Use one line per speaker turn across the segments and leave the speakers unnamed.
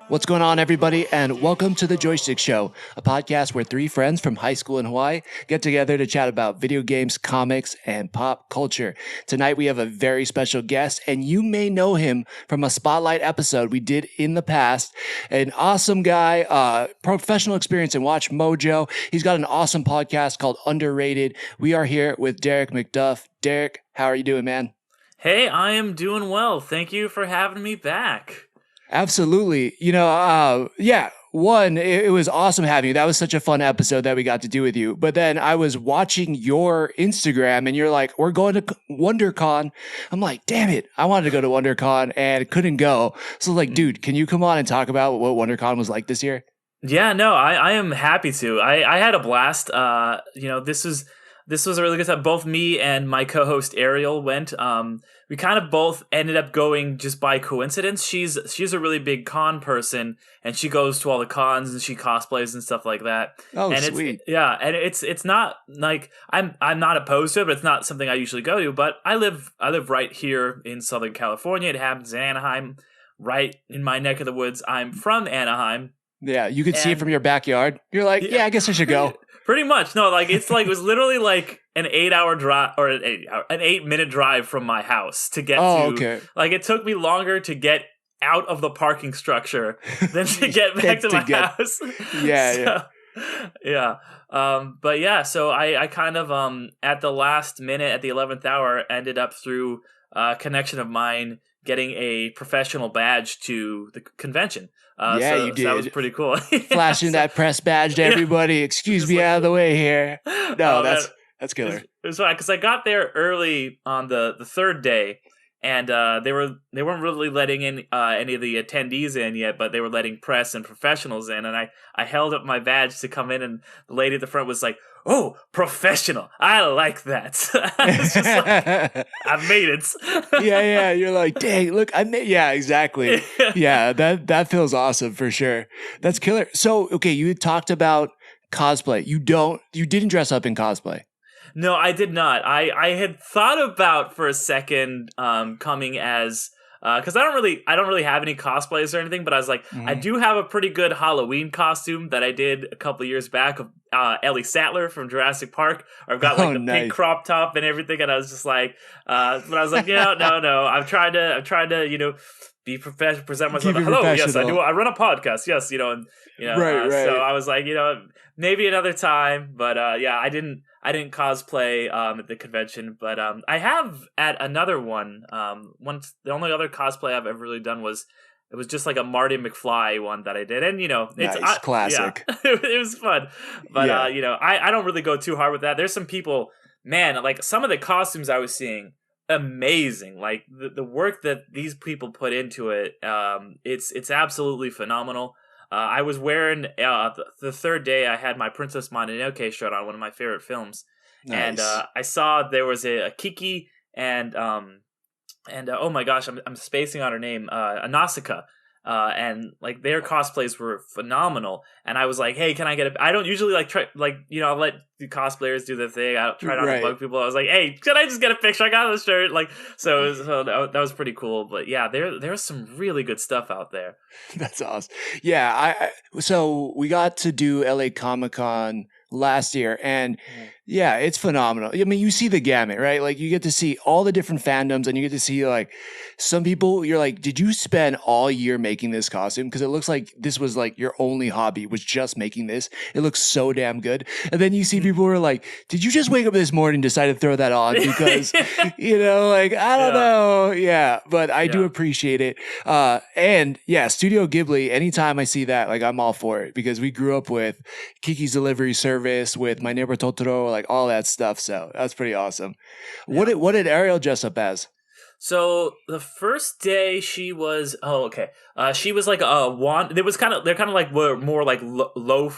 What's going on, everybody, and welcome to the Joystick Show, a podcast where three friends from high school in Hawaii get together to chat about video games, comics, and pop culture. Tonight, we have a very special guest, and you may know him from a spotlight episode we did in the past. An awesome guy, professional experience in Watch Mojo. He's got an awesome podcast called Underrated. We are here with Derick McDuff. Derick, how are you doing, man?
Hey, I am doing well. Thank you for having me back.
Absolutely. It was awesome having you. That was such a fun episode that we got to do with you. But then I was watching your Instagram and you're like, we're going to WonderCon. I'm like, damn it. I wanted to go to WonderCon and couldn't go. So like, dude, can you come on and talk about what WonderCon was like this year?
Yeah, no, I am happy to. I had a blast. This was a really good time. Both me and my co-host Ariel went. We kind of both ended up going just by coincidence. She's a really big con person, and she goes to all the cons and she cosplays and stuff like that.
Oh,
and
sweet.
It's not like I'm not opposed to it, but it's not something I usually go to. But I live right here in Southern California. It happens in Anaheim, right in my neck of the woods. I'm from Anaheim.
Yeah, you could see it from your backyard. You're like, yeah, I guess I should go.
Pretty much. No, like it was literally like an 8-hour drive or an 8-minute drive from my house to get to.
Okay.
Like it took me longer to get out of the parking structure than to get back to my house.
Yeah.
But yeah, so I kind of at the last minute at the 11th hour ended up through a connection of mine getting a professional badge to the convention.
You did.
That was pretty cool.
Flashing that press badge to everybody. Excuse me, out of the way here. No, that's killer.
It was fine because I got there early on the third day, and they weren't really letting in any of the attendees in yet, but they were letting press and professionals in, and I held up my badge to come in, and the lady at the front was like, "Oh, professional! I like that." I was just like, "I made it."
Yeah. You're like, dang, look, I made. Yeah, exactly. Yeah, that feels awesome for sure. That's killer. So, okay, you talked about cosplay. You didn't dress up in cosplay.
No, I did not. I had thought about for a second coming as because I don't really have any cosplays or anything, but I was like, I do have a pretty good Halloween costume that I did a couple of years back of Ellie Sattler from Jurassic Park. I've got like the pink crop top and everything, and I was just like, but I was like, no. I'm trying to be professional, present myself. Hello, yes, I do. I run a podcast. Yes, right. So I was like, maybe another time, but I didn't cosplay at the convention, but I have at another one. Once the only other cosplay I've ever really done was just like a Marty McFly one that I did, and it's
classic.
Yeah, it was fun, but I don't really go too hard with that. There's some people, man, like some of the costumes I was seeing, amazing. Like the work that these people put into it, it's absolutely phenomenal. I was wearing the third day. I had my Princess Mononoke shirt on, one of my favorite films, and I saw there was a Kiki and oh my gosh, I'm spacing on her name, Anasaka. And like their cosplays were phenomenal, and I was like, "Hey, can I get I don't usually I'll let the cosplayers do their thing. I don't try not to bug people. I was like, "Hey, can I just get a picture? I got the shirt." Like, so that was pretty cool. But yeah, there's some really good stuff out there.
That's awesome. Yeah, so we got to do LA Comic-Con last year, and yeah, it's phenomenal. I mean, you see the gamut, right? Like you get to see all the different fandoms, and you get to see like some people, you're like, did you spend all year making this costume? Because it looks like this was like your only hobby was just making this. It looks so damn good. And then you see people who are like, did you just wake up this morning and decide to throw that on? Because, like, I don't know. Yeah, but I do appreciate it. And yeah, Studio Ghibli, anytime I see that, like I'm all for it because we grew up with Kiki's Delivery Service, with My Neighbor Totoro, like all that stuff. So that's pretty awesome. Yeah. What did Ariel dress up as?
So the first day she was she was like a wand. They're kind of like more like low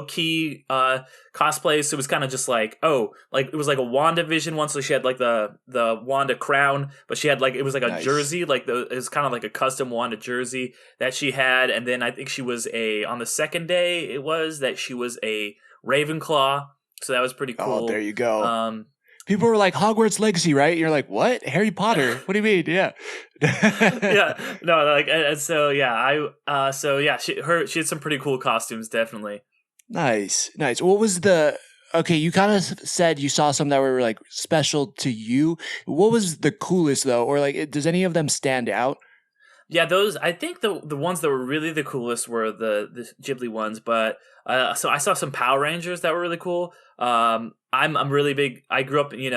key cosplays. So it was kind of just like it was like a WandaVision one. So she had like the Wanda crown, but she had like it was like a jersey, like it was kind of like a custom Wanda jersey that she had. And then I think she was on the second day she was a Ravenclaw. So that was pretty cool.
Oh, there you go. People were like, Hogwarts Legacy, right? You're like, what? Harry Potter? What do you mean? Yeah.
Yeah, no, like, and so yeah, she had some pretty cool costumes, definitely.
Nice. What was okay, you kind of said you saw some that were like special to you. What was the coolest though? Or like, does any of them stand out?
Yeah, those, I think the ones that were really the coolest were the Ghibli ones, but so I saw some Power Rangers that were really cool. I'm really big. I grew up, in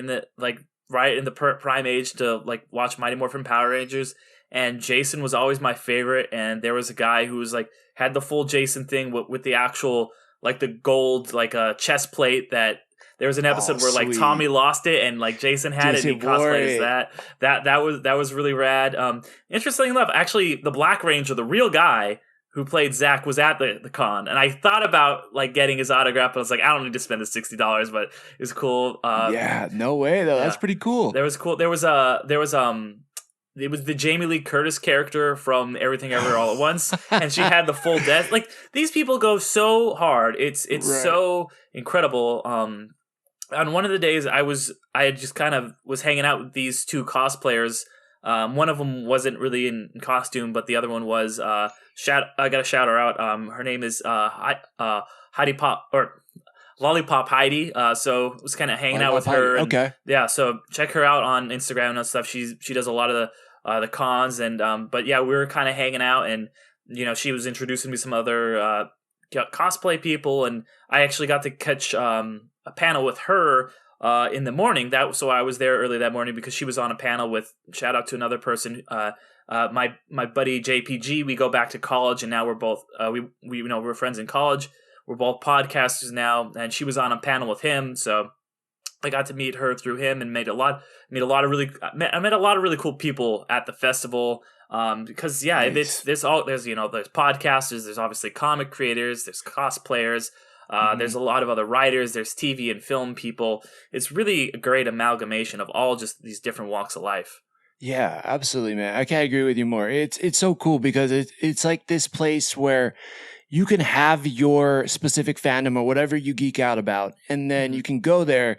the like right in the prime age to like watch Mighty Morphin Power Rangers, and Jason was always my favorite. And there was a guy who was like had the full Jason thing with the actual like the gold like chest plate that. There was an
Oh,
episode where like
sweet.
Tommy lost it and like Jason had it and he
Jason wore
cosplayed as
it.
that. That was really rad. Interestingly enough, actually the Black Ranger, the real guy who played Zack, was at the con, and I thought about like getting his autograph, but I was like, I don't need to spend the $60, but it was cool.
Yeah, no way though.
Yeah,
That's pretty cool.
there was cool. It was the Jamie Lee Curtis character from Everything Everywhere All at Once, and she had the full death. Like these people go so hard. It's
Right.
so incredible. On one of the days I just kind of was hanging out with these two cosplayers. One of them wasn't really in costume, but the other one was. I gotta shout her out. Her name is Heidi Pop or Lollipop Heidi. So was kind of hanging out with her. And,
okay.
yeah. So check her out on Instagram and stuff. She does a lot of the cons and but yeah, we were kind of hanging out and she was introducing me to some other cosplay people, and I actually got to catch a panel with her in the morning. So I was there early that morning because she was on a panel with. Shout out to another person, my buddy JPG. We go back to college, and now we're both we're friends in college. We're both podcasters now, and she was on a panel with him. So I got to meet her through him, and I met a lot of really cool people at the festival. Because
Nice.
there's podcasters, there's obviously comic creators, there's cosplayers, there's a lot of other writers, there's TV and film people. It's really a great amalgamation of all just these different walks of life.
Yeah, absolutely, man. I can't agree with you more. It's so cool because it's like this place where you can have your specific fandom or whatever you geek out about, and then you can go there,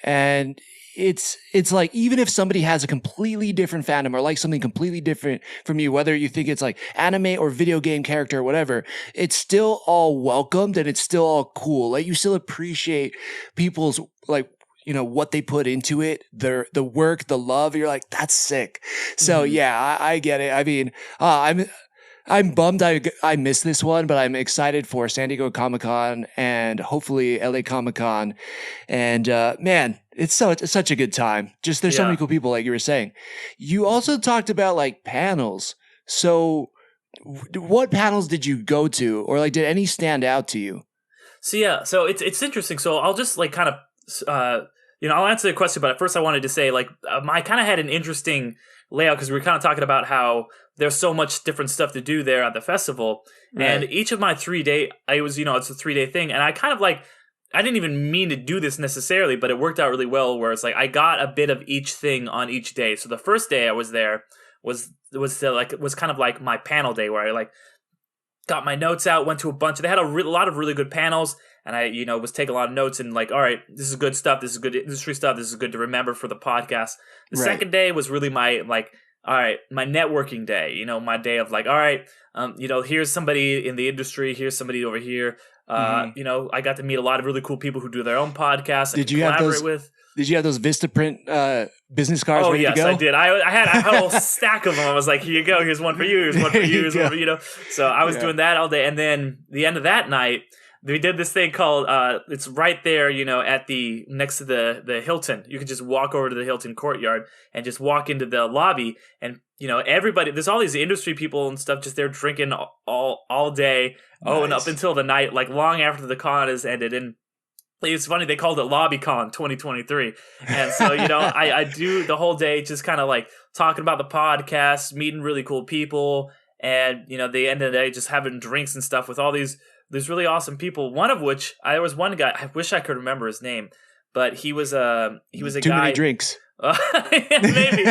and it's like even if somebody has a completely different fandom or like something completely different from you, whether you think it's like anime or video game character or whatever, it's still all welcomed and it's still all cool. Like you still appreciate people's like what they put into it, the work, the love. You're like, that's sick. So yeah, I get it. I mean, I'm bummed I missed this one, but I'm excited for San Diego Comic-Con and hopefully LA Comic-Con. And man, it's such a good time. Just there's so many cool people, like you were saying. You also talked about like panels. So what panels did you go to, or like did any stand out to you?
So it's interesting. So I'll just like kind of I'll answer the question, but at first I wanted to say like I kind of had an interesting layout because we were kind of talking about how there's so much different stuff to do there at the festival. Right. And each of my 3-day, it's a 3-day thing. And I kind of like, I didn't even mean to do this necessarily, but it worked out really well where it's like, I got a bit of each thing on each day. So the first day I was there was kind of like my panel day where I like got my notes out, went to a bunch. They had a lot of really good panels. And I, was taking a lot of notes and like, all right, this is good stuff. This is good industry stuff. This is good to remember for the podcast. The second day was really my like, all right, my networking day, my day of like, all right, here's somebody in the industry. Here's somebody over here. I got to meet a lot of really cool people who do their own podcasts.
Did you have those Vistaprint business cards ready to go?
I did. I had a whole stack of them. I was like, here you go. Here's one for you. Here's one for you. Here's one for you. So I was doing that all day. And then the end of that night, we did this thing called, it's right there, at next to the Hilton. You can just walk over to the Hilton courtyard and just walk into the lobby. And, everybody, there's all these industry people and stuff just there drinking all day. Nice. Oh, and up until the night, like long after the con has ended. And it's funny, they called it LobbyCon 2023. And so, I do the whole day just kind of like talking about the podcast, meeting really cool people. And, the end of the day, just having drinks and stuff with all these really awesome people. One of which, there was one guy, I wish I could remember his name, but he was a guy.
Too many drinks.
Maybe.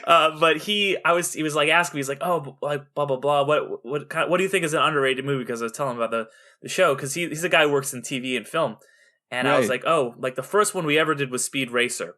But he was like asking me, he's like, oh, like blah blah blah. What do you think is an underrated movie? Because I was telling him about the show, because he's a guy who works in TV and film, And I was like, oh, like the first one we ever did was Speed Racer.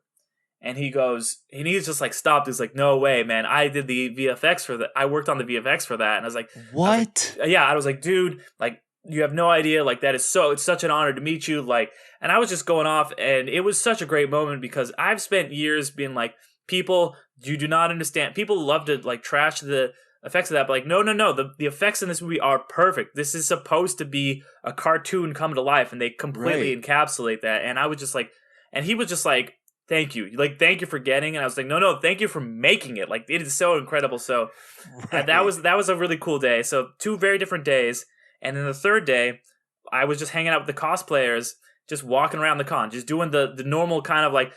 And he goes, and he's just like stopped. He's like, no way, man. I did the VFX for that. I worked on the VFX for that. And I was like,
what?
I was like, dude, like, you have no idea. Like, it's such an honor to meet you. Like, and I was just going off, and it was such a great moment because I've spent years being like, people, you do not understand. People love to like trash the effects of that, but like, no. The effects in this movie are perfect. This is supposed to be a cartoon come to life, and they completely encapsulate that. And I was just like, and he was just like, thank you. Like, thank you for getting it. And I was like, no, thank you for making it. Like, it is so incredible. So that was a really cool day. So 2 very different days. And then the third day, I was just hanging out with the cosplayers, just walking around the con, just doing the normal kind of like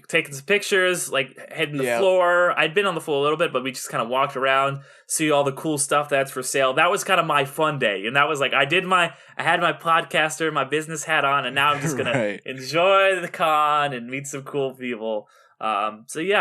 taking some pictures, like hitting the floor. I'd been on the floor a little bit, but we just kind of walked around, see all the cool stuff that's for sale. That was kind of my fun day. And that was like, I had my podcaster, my business hat on, and now I'm just going to enjoy the con and meet some cool people. But sorry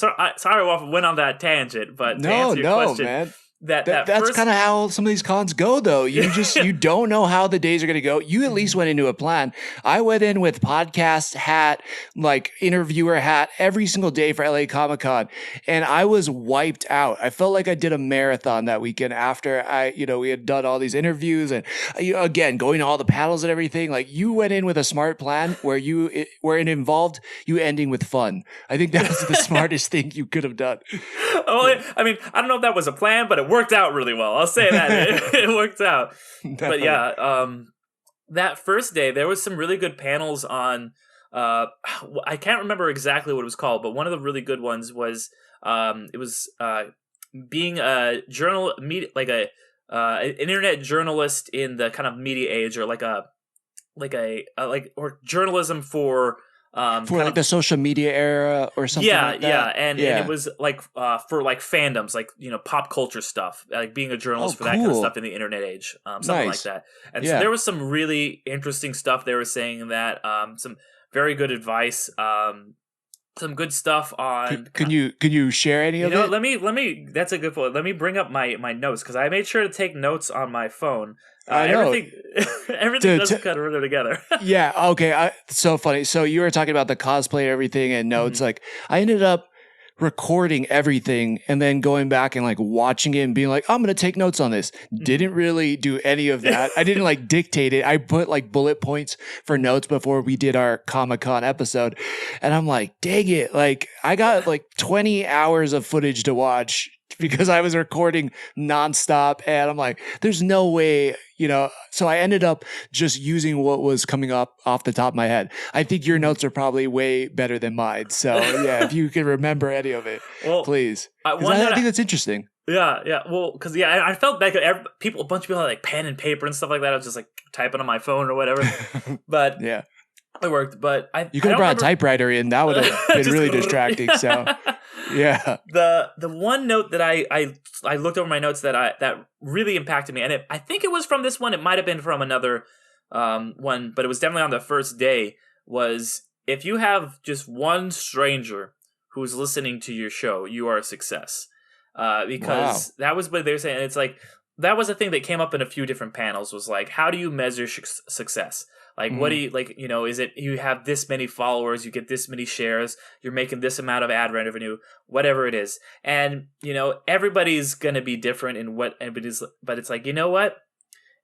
I went on that tangent, but to answer your question,
man. That's kind of how some of these cons go, though. You don't know how the days are going to go. You at least went into a plan. I went in with podcast hat, like interviewer hat every single day for LA Comic-Con, and I was wiped out. I felt like I did a marathon that weekend after we had done all these interviews and again going to all the panels and everything. Like, you went in with a smart plan where it involved you ending with fun. I think that was the smartest thing you could have done.
Well, I mean, I don't know if that was a plan, but it worked out really well. I'll say that. It worked out. But yeah, that first day, there was some really good panels on, I can't remember exactly what it was called, but one of the really good ones was, being a an internet journalist in the kind of media age, or or journalism for
like the social media era or something like that.
And it was like for like fandoms, like, pop culture stuff, like being a journalist for that kind of stuff in the internet age, something like that. And so there was some really interesting stuff they were saying, that some very good advice, some good stuff on.
Can you share any of it?
Let me. That's a good point. Let me bring up my notes, because I made sure to take notes on my phone.
I know.
Everything doesn't kind of run together.
Yeah. Okay. So funny. So you were talking about the cosplay and everything and notes. Mm-hmm. Like, I ended up recording everything and then going back and like watching it and being like, I'm going to take notes on this. Didn't really do any of that. I didn't like dictate it. I put like bullet points for notes before we did our Comic-Con episode. And I'm like, dang it. Like, I got like 20 hours of footage to watch because I was recording nonstop, and I'm like, there's no way, so I ended up just using what was coming up off the top of my head. I think your notes are probably way better than mine. So yeah, if you can remember any of it, please. I think that's interesting.
Yeah. Well, because I felt like a bunch of people had like pen and paper and stuff like that. I was just like typing on my phone or whatever. But
yeah,
it worked. But
you could have brought a typewriter in. That would have been really distracting. So yeah.
The one note that I looked over my notes that really impacted me, and I think it was from this one. It might have been from another one, but it was definitely on the first day. Was, if you have just one stranger who's listening to your show, you are a success. Because that was what they were saying. And it's like, that was a thing that came up in a few different panels, was like, how do you measure success? Like, what do you, like, is it you have this many followers, you get this many shares, you're making this amount of ad revenue, whatever it is. And, everybody's going to be different in what everybody's, but it's like, you know what?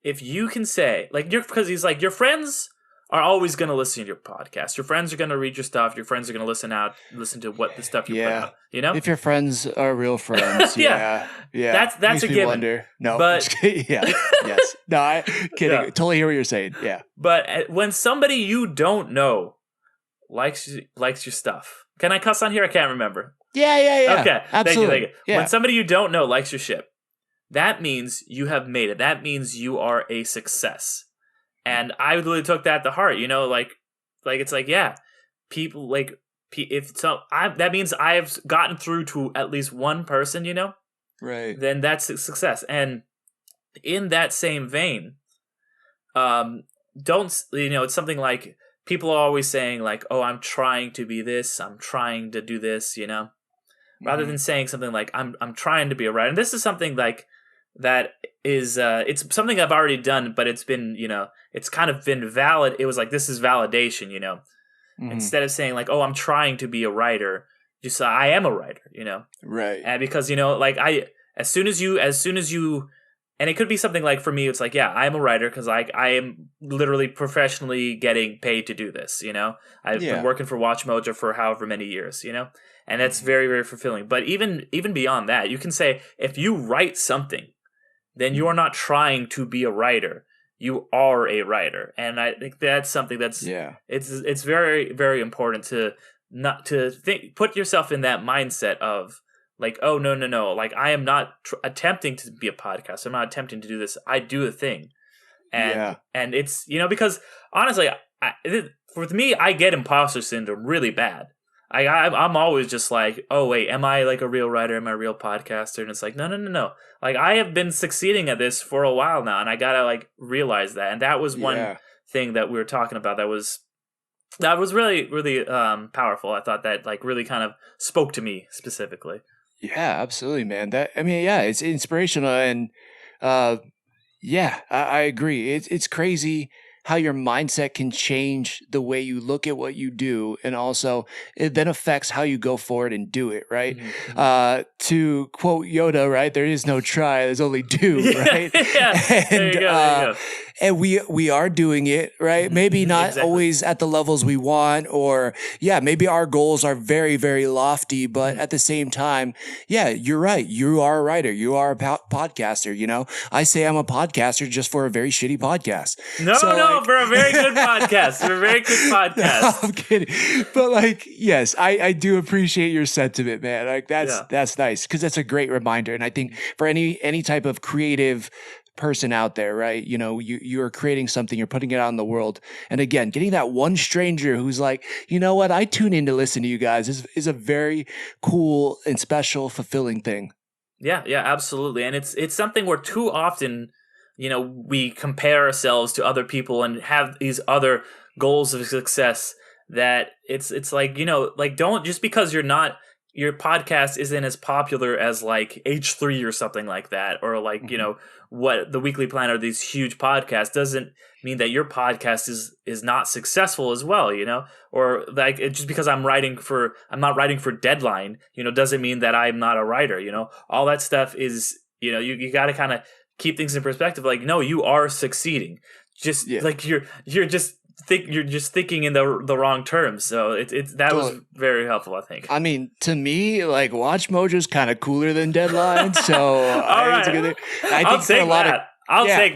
If you can say, like, because he's like, your friends are always going to listen to your podcast. Your friends are going to read your stuff. Your friends are going to listen to what the stuff you put out. If
your friends are real friends, yeah.
That's a given.
Wonder. No,
but
yes, no, I kidding. Yeah. Totally hear what you're saying. Yeah,
but when somebody you don't know likes your stuff, can I cuss on here? I can't remember.
Yeah.
Okay,
absolutely.
Thank you. Yeah. When somebody you don't know likes your ship, that means you have made it. That means you are a success. And I really took that to heart, like it's like, yeah, people like, that means I've gotten through to at least one person,
right?
Then that's a success. And in that same vein, it's something like, people are always saying like, oh, I'm trying to be this, I'm trying to do this, rather than saying something like, I'm trying to be a writer. And this is something like that is it's something I've already done, but it's been, it's kind of been valid. It was like, this is validation, instead of saying like, oh, I'm trying to be a writer, just I am a writer,
Right.
and because like as soon as you and it could be something like, for me it's like, yeah, I'm a writer because like I am literally professionally getting paid to do this. I've been working for Watch Mojo for however many years, and that's very, very fulfilling. But even beyond that, you can say, if you write something, then you are not trying to be a writer. You are a writer. And I think that's something that's it's very, very important to not to put yourself in that mindset of like, oh, no, like I am not attempting to be a podcast. I'm not attempting to do this. I do a thing. And it's, because honestly, with me, I get imposter syndrome really bad. I'm always just like, oh wait, am I like a real writer? Am I a real podcaster? And it's like, no. Like I have been succeeding at this for a while now, and I gotta like realize that. And that was one thing that we were talking about that was really, really powerful. I thought that like really kind of spoke to me specifically.
Yeah, absolutely, man. It's inspirational, and I agree. It's crazy how your mindset can change the way you look at what you do, and also it then affects how you go forward and do it, right?
Mm-hmm.
To quote Yoda, right? There is no try, there's only do, right?
And, there you go.
And we are doing it, right? Maybe not always at the levels we want, or maybe our goals are very, very lofty, but at the same time, you're right. You are a writer. You are a podcaster. I say I'm a podcaster just for a very shitty podcast.
No, for a very good podcast. For a very good podcast.
No, I'm kidding. But like, yes, I do appreciate your sentiment, man. Like that's nice, because that's a great reminder. And I think for any type of creative person out there, right? You are creating something, you're putting it out in the world. And again, getting that one stranger who's like, you know what, I tune in to listen to you guys is a very cool and special, fulfilling thing.
Yeah, absolutely. And it's something where too often, we compare ourselves to other people and have these other goals of success that it's like, like don't, just because your podcast isn't as popular as like H3 or something like that, or like, what the Weekly Planet or these huge podcasts, doesn't mean that your podcast is not successful as well, or like just because I'm not writing for Deadline, doesn't mean that I'm not a writer, all that stuff is, you got to kind of keep things in perspective. Like, no, you are succeeding. Just like you're just thinking in the wrong terms. So that was very helpful, I think.
I mean, to me, like Watch Mojo's kind of cooler than Deadline. So
I'll take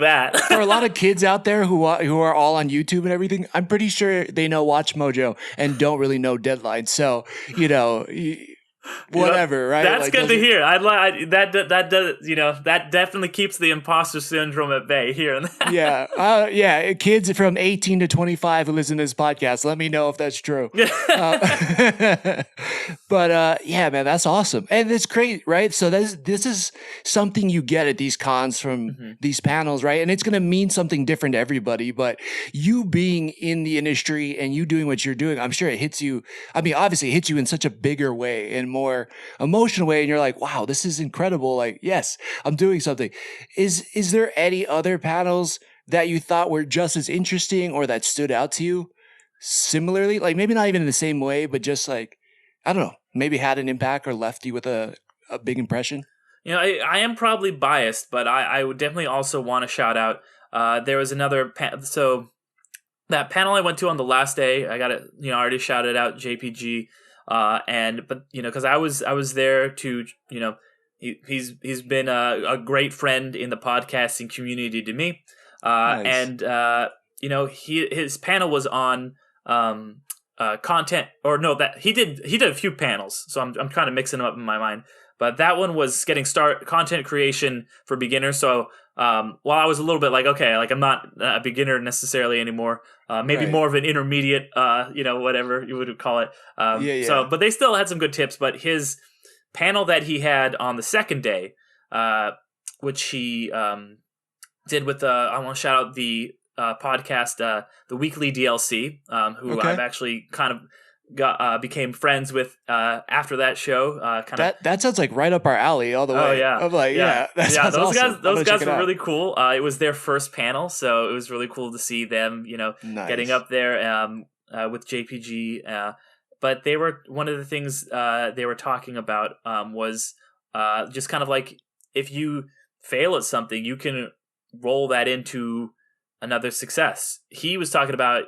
that.
For a lot of kids out there who are all on YouTube and everything, I'm pretty sure they know Watch Mojo and don't really know Deadline. So whatever, right?
That's like, good to hear. That definitely keeps the imposter syndrome at bay here and
there. Kids from 18 to 25 who listen to this podcast, let me know if that's true. But man, that's awesome, and it's great, right? So this is something you get at these cons from these panels, right? And it's going to mean something different to everybody. But you being in the industry and you doing what you're doing, I'm sure it hits you. I mean, obviously, it hits you in such a bigger way and more emotional way, and you're like, wow, this is incredible. Like, yes, I'm doing something. Is there any other panels that you thought were just as interesting or that stood out to you similarly? Like maybe not even in the same way, but just like, I don't know, maybe had an impact or left you with a big impression?
I am probably biased, but I would definitely also want to shout out, there was another so that panel I went to on the last day, I got it, I already shouted out JPG. Because I was there to, he's been a great friend in the podcasting community to me. Nice. And his panel was on content, or no, that he did a few panels. So I'm kind of mixing them up in my mind. But that one was getting content creation for beginners. So while I was a little bit like, okay, like I'm not a beginner necessarily anymore, maybe more of an intermediate, whatever you would call it. So, but they still had some good tips. But his panel that he had on the second day, which he did with I want to shout out the podcast, the Weekly DLC, who I've actually kind of became friends with after that show.
That sounds like right up our alley all the way.
Oh yeah,
I'm like, that sounds
those
awesome.
those guys were really cool. It was their first panel, so it was really cool to see them,
Nice.
getting up there with JPG. But they were one of the things they were talking about was just kind of like if you fail at something, you can roll that into another success. He was talking about.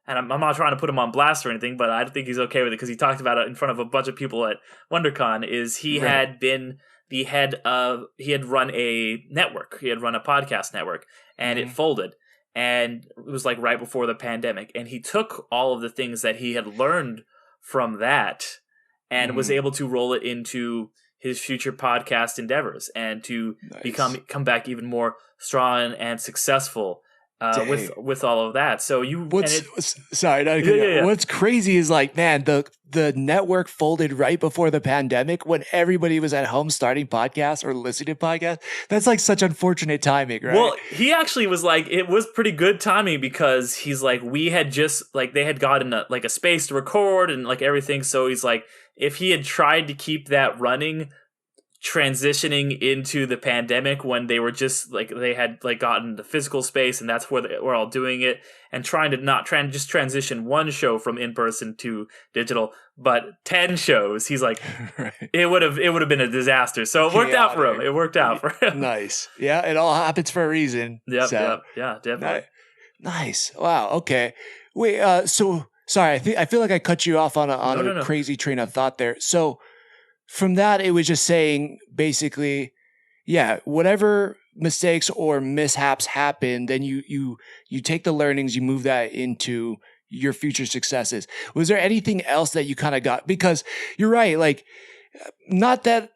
And I'm not trying to put him on blast or anything, but I think he's okay with it because he talked about it in front of a bunch of people at WonderCon. He had been the head of, he had run a network, he had run a podcast network, and it folded. And it was like right before the pandemic. And he took all of the things that he had learned from that and was able to roll it into his future podcast endeavors and to come back even more strong and successful. With all of that, so
what's crazy is like, man, the network folded right before the pandemic when everybody was at home starting podcasts or listening to podcasts. That's like such unfortunate timing, right?
Well, he actually was like, it was pretty good timing because he's like, we had just like they had gotten a space to record and like everything. So he's like, if he had tried to keep that running, transitioning into the pandemic when they were just like they had like gotten the physical space and that's where they were all doing it and trying to not just transition one show from in person to digital, but 10 shows. He's like, it would have been a disaster. So it worked out for him. It worked out for him.
Nice. Yeah, it all happens for a reason.
Yep. Yeah, definitely.
Nice. Wow. Okay. Wait. So sorry. I feel like I cut you off on a crazy train of thought there. So. From that, it was just saying basically, whatever mistakes or mishaps happen, then you take the learnings, you move that into your future successes. Was there anything else that you kind of got? Because you're right, like, not that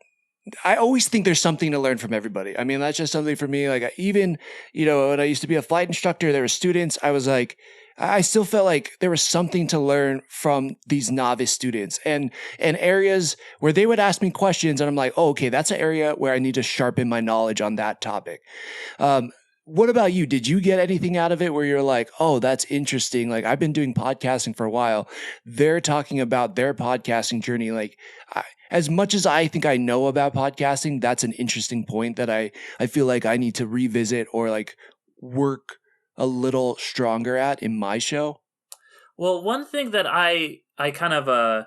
I always think there's something to learn from everybody. I mean, that's just something for me. Like, even, when I used to be a flight instructor, there were students, I was like, I still felt like there was something to learn from these novice students and areas where they would ask me questions and I'm like, oh, okay, that's an area where I need to sharpen my knowledge on that topic. What about you? Did you get anything out of it where you're like, oh, that's interesting. Like, I've been doing podcasting for a while. They're talking about their podcasting journey. Like, as much as I think I know about podcasting, that's an interesting point that I feel like I need to revisit or like work a little stronger at in my show?
Well, one thing that I kind of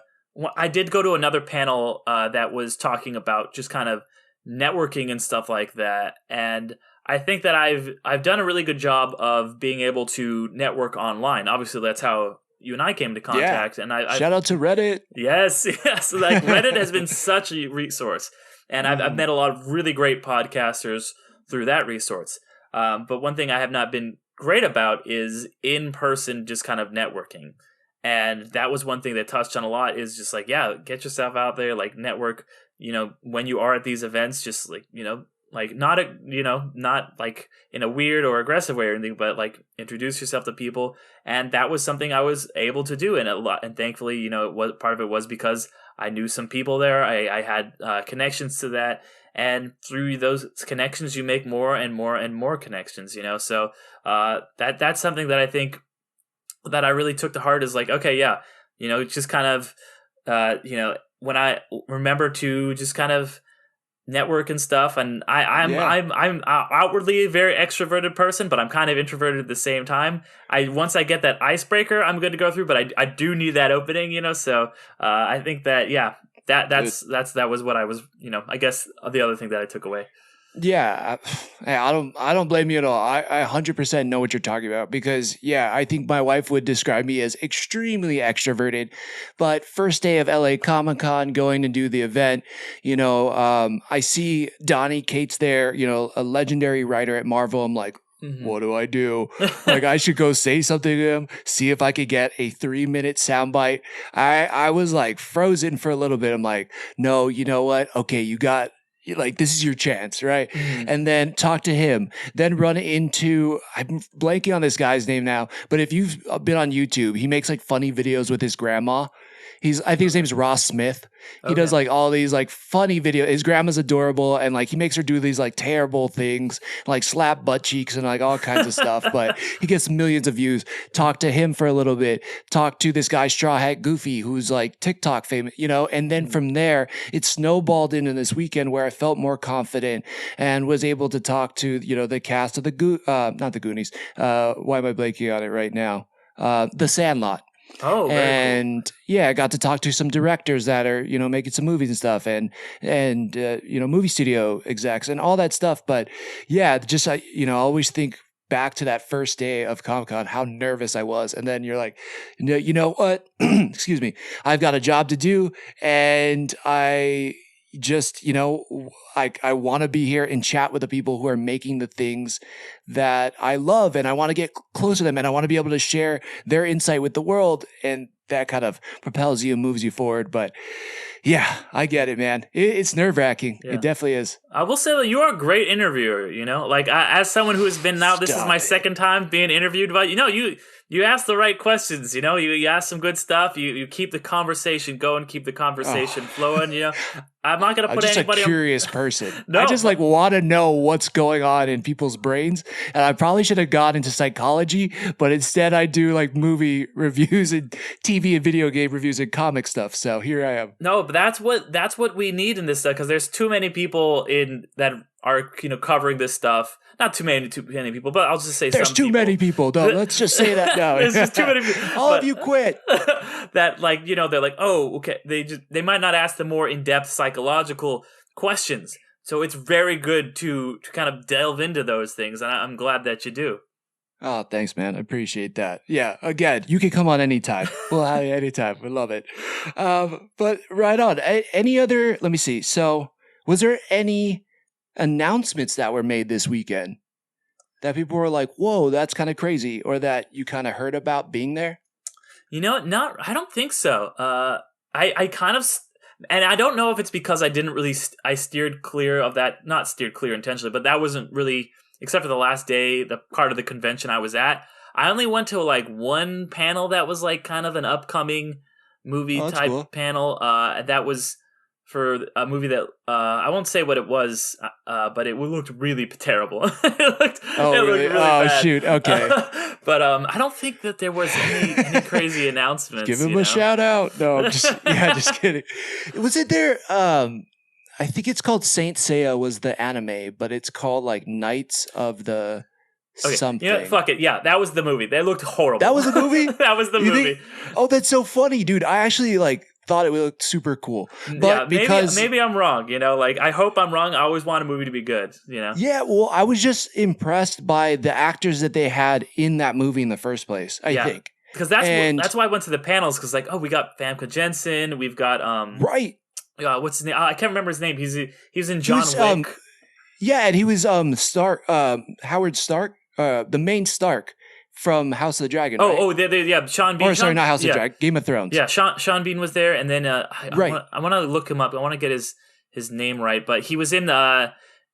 I did go to another panel that was talking about just kind of networking and stuff like that, and I think that I've done a really good job of being able to network online. Obviously, that's how you and I came into contact.
Yeah.
And I
shout out to Reddit.
Yes. Like Reddit has been such a resource, and I've met a lot of really great podcasters through that resource. But one thing I have not been great about is in-person just kind of networking. And that was one thing that touched on a lot is just like, get yourself out there, like network, when you are at these events, just like, like not like in a weird or aggressive way or anything, but like introduce yourself to people. And that was something I was able to do. And thankfully, it was part of it was because I knew some people there. I had connections to that. And through those connections, you make more and more and more connections, So that's something that I think that I really took to heart is like, okay, just kind of, when I remember to just kind of network and stuff. And I'm outwardly a very extroverted person, but I'm kind of introverted at the same time. Once I get that icebreaker, I'm good to go through, but I do need that opening, So I think that, that was what I was, I guess the other thing that I took away.
Yeah, I don't blame you at all. I 100% know what you're talking about because I think my wife would describe me as extremely extroverted. But first day of LA Comic-Con, going to do the event, I see Donnie Cates there, a legendary writer at Marvel. I'm like, what do I do? Like, I should go say something to him, see if I could get a 3-minute soundbite. I was like frozen for a little bit. I'm like, no, you know what? Okay, this is your chance, right? And then talk to him, then run into, I'm blanking on this guy's name now, but if you've been on YouTube, he makes like funny videos with his grandma. I think his name is Ross Smith. He does like all these like funny videos. His grandma's adorable, and like he makes her do these like terrible things, like slap butt cheeks and like all kinds of stuff. But he gets millions of views. Talk to him for a little bit. Talk to this guy Straw Hat Goofy, who's like TikTok famous, and then from there it snowballed into this weekend where I felt more confident and was able to talk to the cast of not the Goonies. Why am I blanking on it right now? The Sandlot.
Oh, very cool.
I got to talk to some directors that are, making some movies and stuff and movie studio execs and all that stuff. But yeah, just, I always think back to that first day of Comic-Con, how nervous I was. And then you're like, you know what? Excuse me. I've got a job to do. And I just, I want to be here and chat with the people who are making the things that I love, and I want to get close to them, and I want to be able to share their insight with the world, and that kind of propels you and moves you forward. But yeah, I get it, man. It's nerve-wracking. Yeah. It definitely is.
I will say that you are a great interviewer, like as someone who has been this is my second time being interviewed, but you ask the right questions, you ask some good stuff. You keep the conversation going, keep the conversation flowing, I'm not going to put anybody
I'm just a curious person. No. I just want to know what's going on in people's brains. And I probably should have gone into psychology, but instead I do like movie reviews and TV and video game reviews and comic stuff. So here I am.
No, but that's what we need in this stuff, because there's too many people that are covering this stuff. Not too many people, but I'll just say
there's too many people. Though. Let's just say that now.
There's just too many people.
All of you quit.
That they're like, oh, okay. They might not ask the more in-depth psychological questions. So it's very good to kind of delve into those things, and I'm glad that you do.
Oh, thanks, man. I appreciate that. Yeah, again, you can come on anytime. We'll have you anytime. We love it. But right on. Any other? Let me see. So, was there any announcements that were made this weekend that people were like, whoa, that's kind of crazy, or that you kind of heard about being there?
I don't think so. I kind of, and I don't know if it's because I steered clear of that, not steered clear intentionally, but that wasn't really, except for the last day, the part of the convention I was at. I only went to like one panel that was like kind of an upcoming movie type panel. That was for a movie that I won't say what it was, but it looked really terrible. It looked really bad.
Shoot, okay.
But I don't think that there was any crazy announcements.
Give him a shout out. No, just kidding. Was it there? I think it's called Saint Seiya was the anime, but it's called like Knights of the something.
Fuck it. Yeah, that was the movie. They looked horrible.
That was the movie?
That was the movie.
Oh, that's so funny, dude. I actually thought it would look super cool. But
maybe I'm wrong, I hope I'm wrong. I always want a movie to be good,
Yeah, well, I was just impressed by the actors that they had in that movie in the first place, I think.
Because that's why I went to the panels, because we got Famke Jensen, we've got
right.
What's his name? I can't remember his name. He's in John Wick.
And he was Stark, Howard Stark, the main Stark from House of the Dragon. Right?
Sean Bean.
Or sorry, not House of the Dragon, Game of Thrones.
Yeah, Sean Bean was there, and then I want to look him up. I want to get his name right, but he was in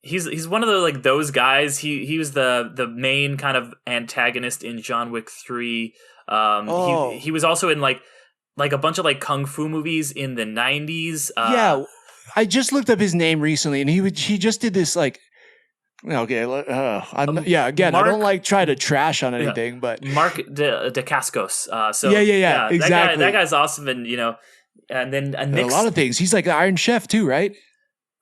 he's one of the those guys. He was the main kind of antagonist in John Wick 3. He was also in like a bunch of kung fu movies in the 90s.
I just looked up his name recently, and he just did this okay, again, Mark, I don't try to trash on anything, but
Mark Dacascos.
Exactly.
That guy's awesome, and and then
a lot of things. He's like the Iron Chef too, right?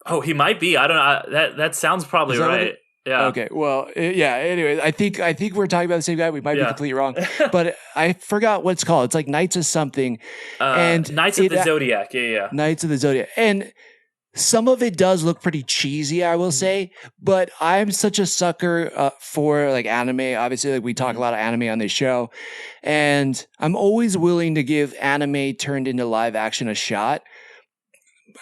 Oh, he might be. I don't know. That sounds probably right. Yeah.
Okay. Well, Anyway, I think we're talking about the same guy. We might be completely wrong, but I forgot what it's called. It's like Knights of something, and
Knights of the Zodiac. Yeah.
Knights of the Zodiac, and some of it does look pretty cheesy, I will say, but I'm such a sucker for anime. Obviously, we talk a lot of anime on this show, and I'm always willing to give anime turned into live action a shot.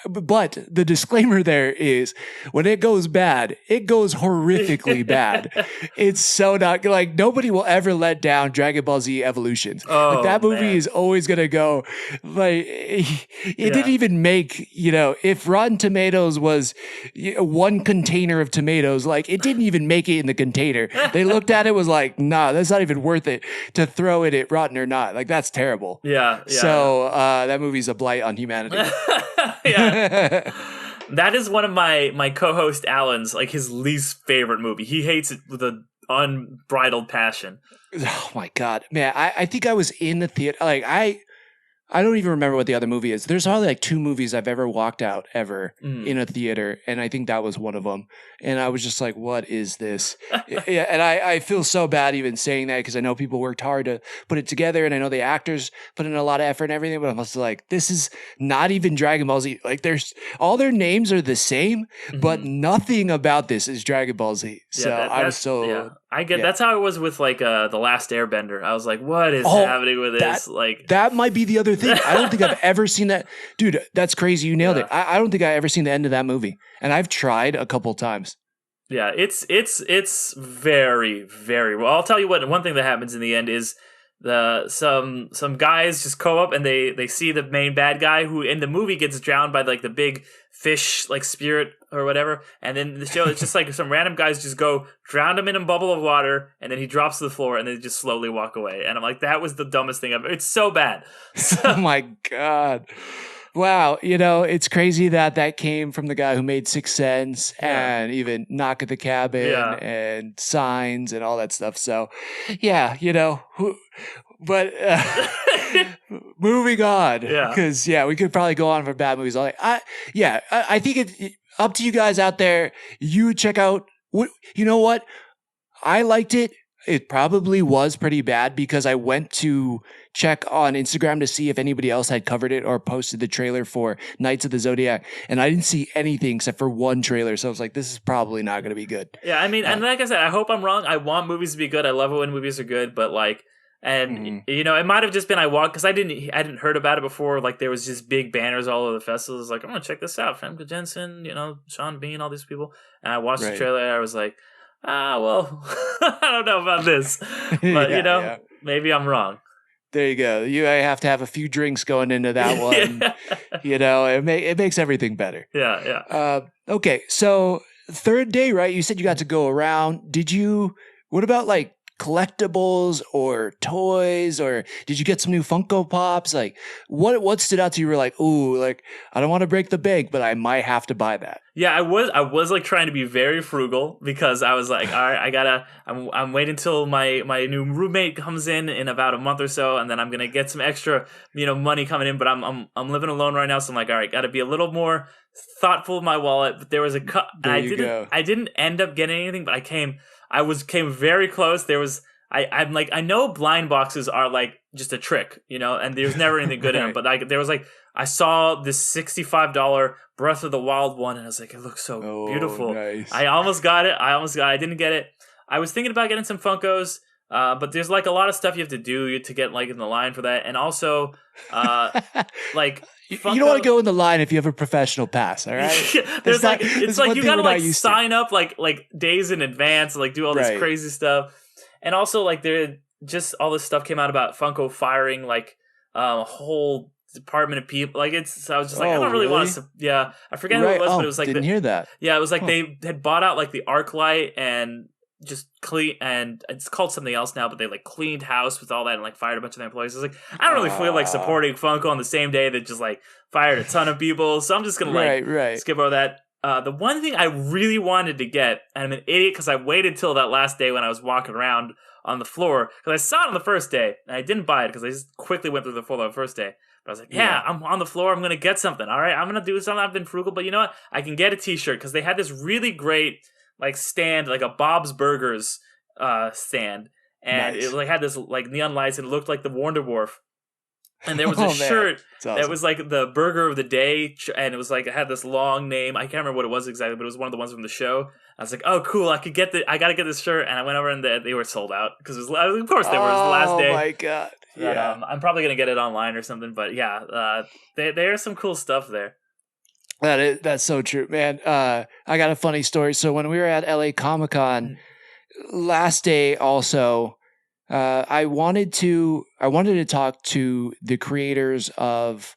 But the disclaimer there is when it goes bad, it goes horrifically bad. It's so not like nobody will ever let down Dragon Ball Z Evolutions. Like that movie is always going to go like it didn't even make, if Rotten Tomatoes was one container of tomatoes, like it didn't even make it in the container. They looked at it was like, nah, that's not even worth it to throw it at Rotten or not. Like that's terrible.
Yeah.
So that movie's a blight on humanity.
Yeah. That is one of my co-host Alan's, like, his least favorite movie. He hates it with an unbridled passion.
Oh my God, man. I think I was in the theater. Like I don't even remember what the other movie is. There's only like 2 movies I've ever walked out ever in a theater. And I think that was one of them. And I was just like, what is this? Yeah, and I feel so bad even saying that because I know people worked hard to put it together. And I know the actors put in a lot of effort and everything. But I'm just like, this is not even Dragon Ball Z. Like all their names are the same, but nothing about this is Dragon Ball Z. So I was so...
Yeah. I get that's how it was with like The Last Airbender. I was like, what is happening with this? Like
that might be the other thing. I don't think I've ever seen that. Dude, that's crazy. You nailed it. I don't think I ever seen the end of that movie. And I've tried a couple times.
Yeah, it's very, very well. I'll tell you what, one thing that happens in the end is some guys just go up and they see the main bad guy who in the movie gets drowned by like the big fish like spirit or whatever, and then the show it's just like some random guys just go drown him in a bubble of water, and then he drops to the floor and they just slowly walk away, and I'm like, that was the dumbest thing ever. It's so bad.
Oh my God. Wow, it's crazy that came from the guy who made Sixth Sense and even Knock at the Cabin and Signs and all that stuff. So, yeah, but moving on, because we could probably go on for bad movies all day. I think it's up to you guys out there. You check out. You know what? I liked it. It probably was pretty bad because I went to check on Instagram to see if anybody else had covered it or posted the trailer for Knights of the Zodiac, and I didn't see anything except for one trailer. So I was like, this is probably not going to be good.
Yeah, I mean, and like I said, I hope I'm wrong. I want movies to be good. I love it when movies are good, but like, and it might have just been I walked because I hadn't heard about it before. Like there was just big banners all over the festivals. Like I'm gonna check this out. Famke Jensen, Sean Bean, all these people, and I watched the trailer. And I was like, well, I don't know about this, but maybe I'm wrong.
There you go. I have to have a few drinks going into that one. It makes everything better.
Yeah.
Okay, so third day, right? You said you got to go around. What about like collectibles or toys, or did you get some new Funko Pops? Like what stood out to you? You were like, ooh, like I don't want to break the bank, but I might have to buy that.
Yeah, I was like trying to be very frugal because I was like, all right, I'm waiting until my new roommate comes in about a month or so, and then I'm gonna get some extra money coming in. But I'm living alone right now, so I'm like, all right, got to be a little more thoughtful with my wallet. But there was a cut. I didn't end up getting anything, but I came very close. There was I'm like, I know blind boxes are like just a trick, and there's never anything good in them. But like there was like I saw this $65 Breath of the Wild one, and I was like, it looks so beautiful.
Nice.
I almost got it. I didn't get it. I was thinking about getting some Funkos, but there's like a lot of stuff you have to do to get like in the line for that, and also like.
Funko. You don't want to go in the line if you have a professional pass, all right?
It's like you gotta like sign up like days in advance, like do all this crazy stuff, and also like there just all this stuff came out about Funko firing like a whole department of people. Like I was just like, I don't really want to. Yeah, I forget who it was, but it was like
didn't hear that.
Yeah, it was like they had bought out like the arc light and just clean, and it's called something else now, but they like cleaned house with all that and like fired a bunch of their employees. I was like, I don't really feel like supporting Funko on the same day that just like fired a ton of people, so I'm just gonna like skip over that. The one thing I really wanted to get, and I'm an idiot because I waited till that last day when I was walking around on the floor because I saw it on the first day and I didn't buy it because I just quickly went through the floor the first day. But I was like, I'm on the floor. I'm gonna get something. All right, I'm gonna do something. I've been frugal, but you know what? I can get a T-shirt because they had this really great like stand, like a Bob's Burgers stand, and it like had this like neon lights and it looked like the Wonder Dwarf. And there was a shirt that was like the burger of the day, and it was like it had this long name. I can't remember what it was exactly, but it was one of the ones from the show. I was like, "Oh, cool! I gotta get this shirt." And I went over and they were sold out because of course they were. It was the last day.
Oh my god! Yeah,
I'm probably gonna get it online or something. But yeah, there is some cool stuff there.
That's so true, man. I got a funny story. So when we were at LA Comic-Con last day also, I wanted to talk to the creators of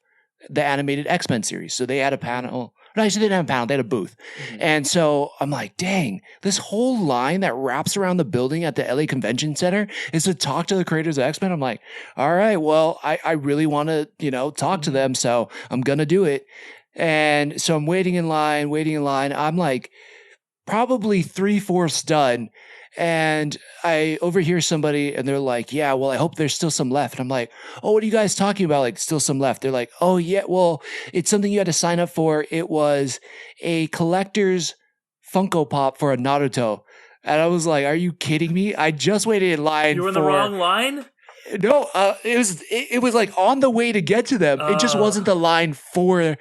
the animated X-Men series. So they had a panel. No, actually, they didn't have a panel. They had a booth. And so I'm like, dang, this whole line that wraps around the building at the LA Convention Center is to talk to the creators of X-Men. I'm like, all right, well, I really want to, talk to them. So I'm going to do it. And so I'm waiting in line. I'm like probably 3/4 done. And I overhear somebody and they're like, yeah, well, I hope there's still some left. I'm like, oh, what are you guys talking about? Like, still some left. They're like, oh, yeah, well, it's something you had to sign up for. It was a collector's Funko Pop for a Naruto. And I was like, are you kidding me? I just waited in line.
You were in the wrong line?
No, it was like on the way to get to them. It just wasn't the line for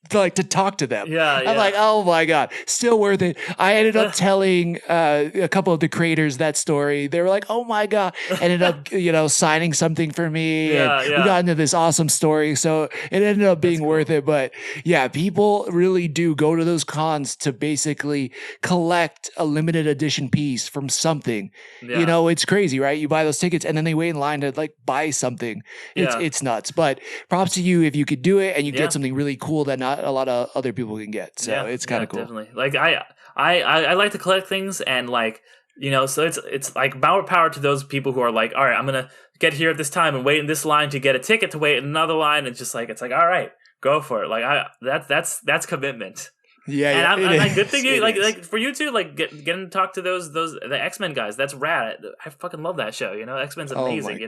to talk to them.
Yeah.
I'm like, oh my God, still worth it. I ended up telling a couple of the creators that story. They were like, oh my God, ended up, signing something for me. And we got into this awesome story. So it ended up being worth it. But yeah, people really do go to those cons to basically collect a limited edition piece from something.
Yeah.
It's crazy, right? You buy those tickets and then they wait in line to like buy something. It's nuts. But props to you if you could do it and you get something really cool that not a lot of other people can get. So it's kind of cool.
Definitely. Like I like to collect things and like, so it's like more power to those people who are like, all right, I'm going to get here at this time and wait in this line to get a ticket to wait in another line. It's just like, it's like, all right, go for it. Like that's commitment.
Yeah.
And
I'm
like, good thing you like for you too, like getting to talk to the X-Men guys. That's rad. I fucking love that show. X-Men's amazing.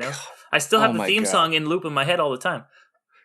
I still have the theme song in loop in my head all the time.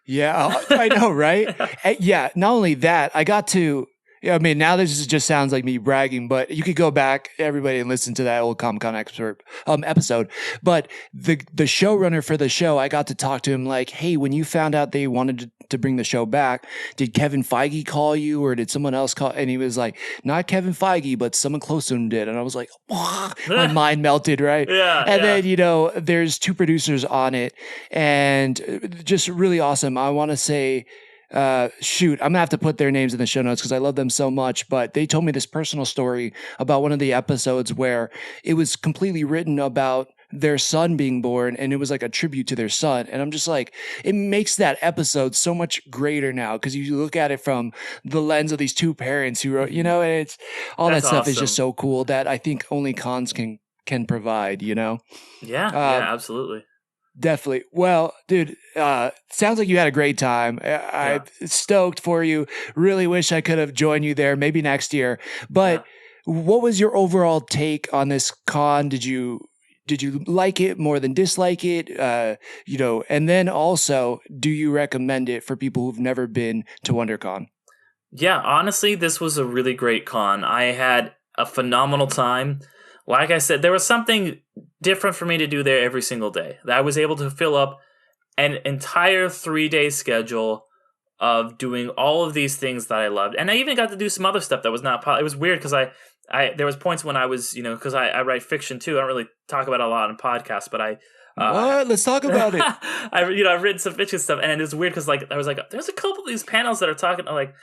Yeah, I know, right? Yeah, not only that, I got to, I mean, now this just sounds like me bragging, but you could go back, everybody, and listen to that old Comic-Con episode. But the showrunner for the show, I got to talk to him like, hey, when you found out they wanted to bring the show back, did Kevin Feige call you or did someone else call? And he was like, not Kevin Feige, but someone close to him did. And I was like, my mind melted, right?
Yeah.
And then, there's 2 producers on it and just really awesome. I want to say, I'm gonna have to put their names in the show notes because I love them so much, but they told me this personal story about one of the episodes where it was completely written about their son being born and it was like a tribute to their son. And I'm just like, it makes that episode so much greater now because you look at it from the lens of these 2 parents who wrote, and it's all that stuff is just so cool that I think only cons can provide,
Yeah, absolutely.
Definitely. Well, dude, sounds like you had a great time. I'm stoked for you. Really wish I could have joined you there maybe next year. But what was your overall take on this con? Did you like it more than dislike it? And then also, do you recommend it for people who've never been to WonderCon?
Yeah, honestly, this was a really great con. I had a phenomenal time. Like I said, there was something different for me to do there every single day. I was able to fill up an entire 3-day schedule of doing all of these things that I loved. And I even got to do some other stuff that was not it was weird because I there was points when I was, because I write fiction too. I don't really talk about it a lot on podcasts, but
what? Let's talk about it.
I've written some fiction stuff, and it's weird because I was like, there's a couple of these panels that are talking like,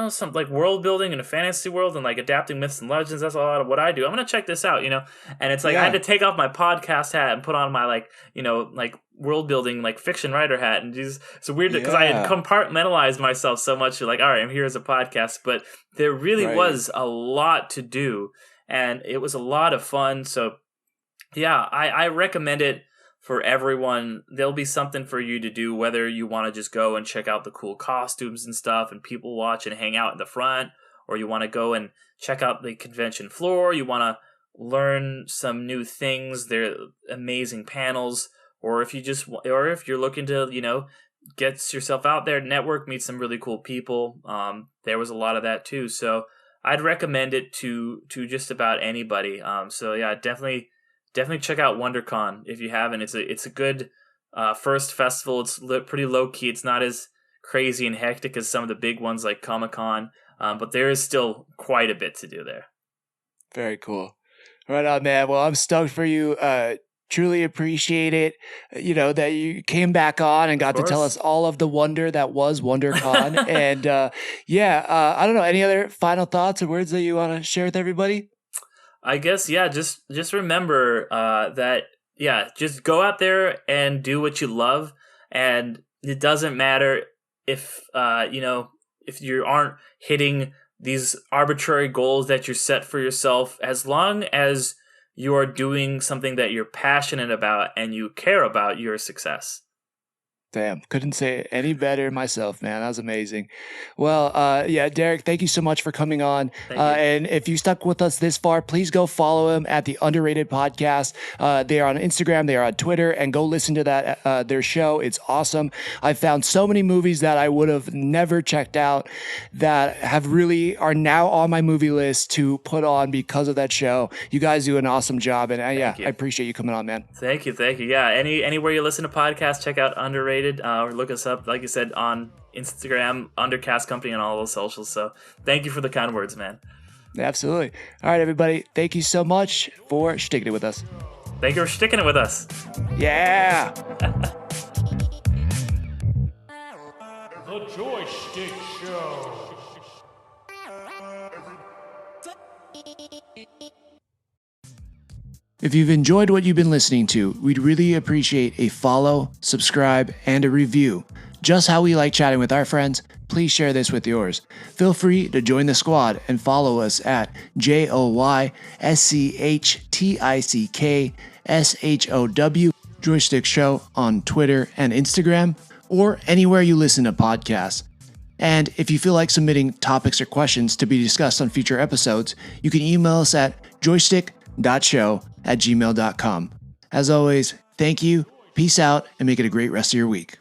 some like world building in a fantasy world and like adapting myths and legends. That's a lot of what I do. I'm gonna check this out, And it's like I had to take off my podcast hat and put on my like world building like fiction writer hat, and it's weird because I had compartmentalized myself so much. Like, all right, I'm here as a podcast, but there really was a lot to do, and it was a lot of fun. So yeah, I recommend it for everyone. There'll be something for you to do, whether you want to just go and check out the cool costumes and stuff and people watch and hang out in the front, or you want to go and check out the convention floor, you want to learn some new things. They're amazing panels, or if you're looking to, get yourself out there, network, meet some really cool people. There was a lot of that too. So I'd recommend it to just about anybody. So yeah, definitely check out WonderCon if you haven't. It's a good first festival. It's pretty low key. It's not as crazy and hectic as some of the big ones like Comic-Con, but there is still quite a bit to do there.
Very cool. Right on, man. Well, I'm stoked for you. Truly appreciate it, that you came back on and got to tell us all of the wonder that was WonderCon. And I don't know, any other final thoughts or words that you want to share with everybody?
I guess, just remember that, just go out there and do what you love. And it doesn't matter if, if you aren't hitting these arbitrary goals that you set for yourself, as long as you are doing something that you're passionate about and you care about your success.
Damn, couldn't say it any better myself, man. That was amazing. Well, Derick, thank you so much for coming on. And if you stuck with us this far, please go follow him at the Underrated Podcast. They are on Instagram, they are on Twitter, and go listen to that their show. It's awesome. I found so many movies that I would have never checked out that are now on my movie list to put on because of that show. You guys do an awesome job, and I appreciate you coming on, man.
Thank you. Yeah, anywhere you listen to podcasts, check out Underrated. Or look us up, like you said, on Instagram, Undercast Company, and all those socials. So thank you for the kind words, man.
Absolutely. All right, everybody. Thank you so much for sticking it with us.
Thank you for sticking it with us.
Yeah.
The Joystick Show.
If you've enjoyed what you've been listening to, we'd really appreciate a follow, subscribe, and a review. Just how we like chatting with our friends, please share this with yours. Feel free to join the squad and follow us at JoyStickShow Joystick Show on Twitter and Instagram, or anywhere you listen to podcasts. And if you feel like submitting topics or questions to be discussed on future episodes, you can email us at joystick.show@gmail.com. As always, thank you, peace out, and make it a great rest of your week.